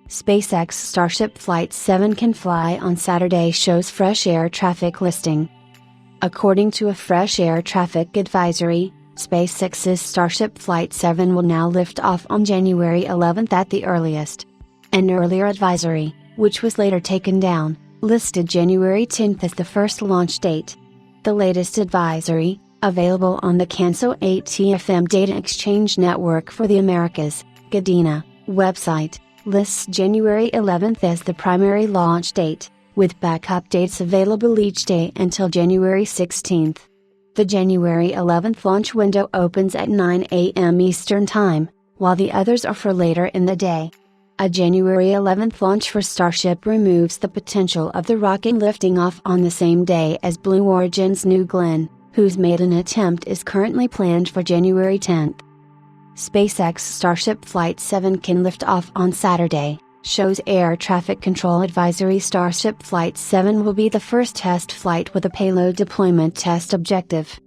SpaceX Starship Flight 7 can fly on Saturday, shows fresh air traffic listing. According to a fresh air traffic advisory, SpaceX's Starship Flight 7 will now lift off on January 11 at the earliest. An earlier advisory, which was later taken down, listed January 10 as the first launch date. The latest advisory, available on the CANSO 8TFM Data Exchange Network for the Americas, GADENA, website, lists January 11 as the primary launch date, with backup dates available each day until January 16. The January 11 launch window opens at 9 a.m. Eastern Time, while the others are for later in the day. A January 11 launch for Starship removes the potential of the rocket lifting off on the same day as Blue Origin's New Glenn, whose maiden attempt is currently planned for January 10. SpaceX Starship Flight 7 can lift off on Saturday, shows Air Traffic Control Advisory. Starship Flight 7 will be the first test flight with a payload deployment test objective.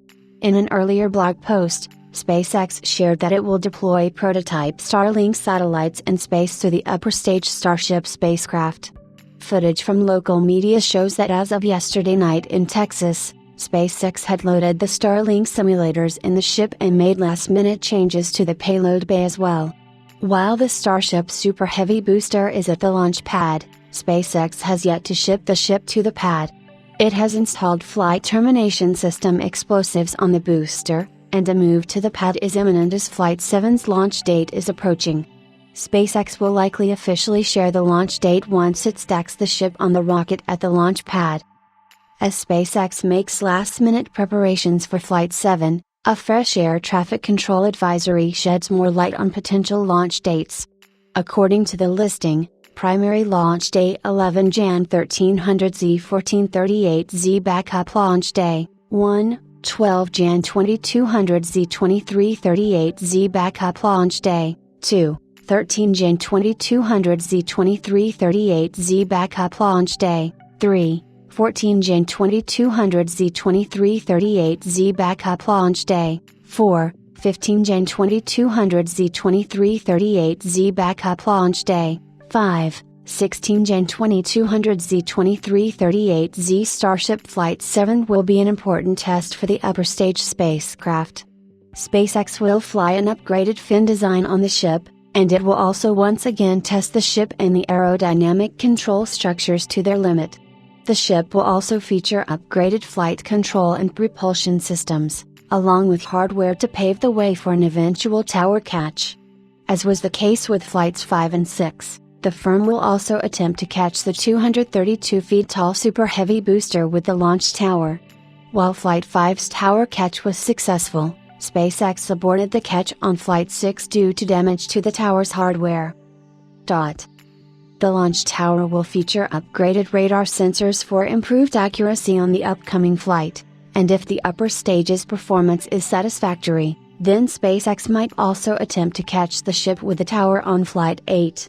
In an earlier blog post, SpaceX shared that it will deploy prototype Starlink satellites in space to the upper stage Starship spacecraft. Footage from local media shows that as of yesterday night in Texas, SpaceX had loaded the Starlink simulators in the ship and made last-minute changes to the payload bay as well. While the Starship Super Heavy booster is at the launch pad, SpaceX has yet to ship the ship to the pad. It has installed flight termination system explosives on the booster, and a move to the pad is imminent as Flight 7's launch date is approaching. SpaceX will likely officially share the launch date once it stacks the ship on the rocket at the launch pad. As SpaceX makes last-minute preparations for Flight 7, a fresh air traffic control advisory sheds more light on potential launch dates. According to the listing, primary launch day 11 Jan 1300 Z 1438 Z, backup launch day 1, 12 Jan 2200 Z 2338 Z, backup launch day 2, 13 Jan 2200 Z 2338 Z, backup launch day 3, 14 Jan 2200 Z 2338 Z, backup launch day 4, 15 Jan 2200 Z 2338 Z, backup launch day 5, 16 Jan 2200 Z 2338 Z. Starship Flight 7 will be an important test for the upper stage spacecraft. SpaceX will fly an upgraded fin design on the ship, and it will also once again test the ship and the aerodynamic control structures to their limit. The ship will also feature upgraded flight control and propulsion systems, along with hardware to pave the way for an eventual tower catch. As was the case with Flights 5 and 6, the firm will also attempt to catch the 232 feet tall Super Heavy booster with the launch tower. While Flight 5's tower catch was successful, SpaceX aborted the catch on Flight 6 due to damage to the tower's hardware. The launch tower will feature upgraded radar sensors for improved accuracy on the upcoming flight, and if the upper stage's performance is satisfactory, then SpaceX might also attempt to catch the ship with the tower on Flight 8.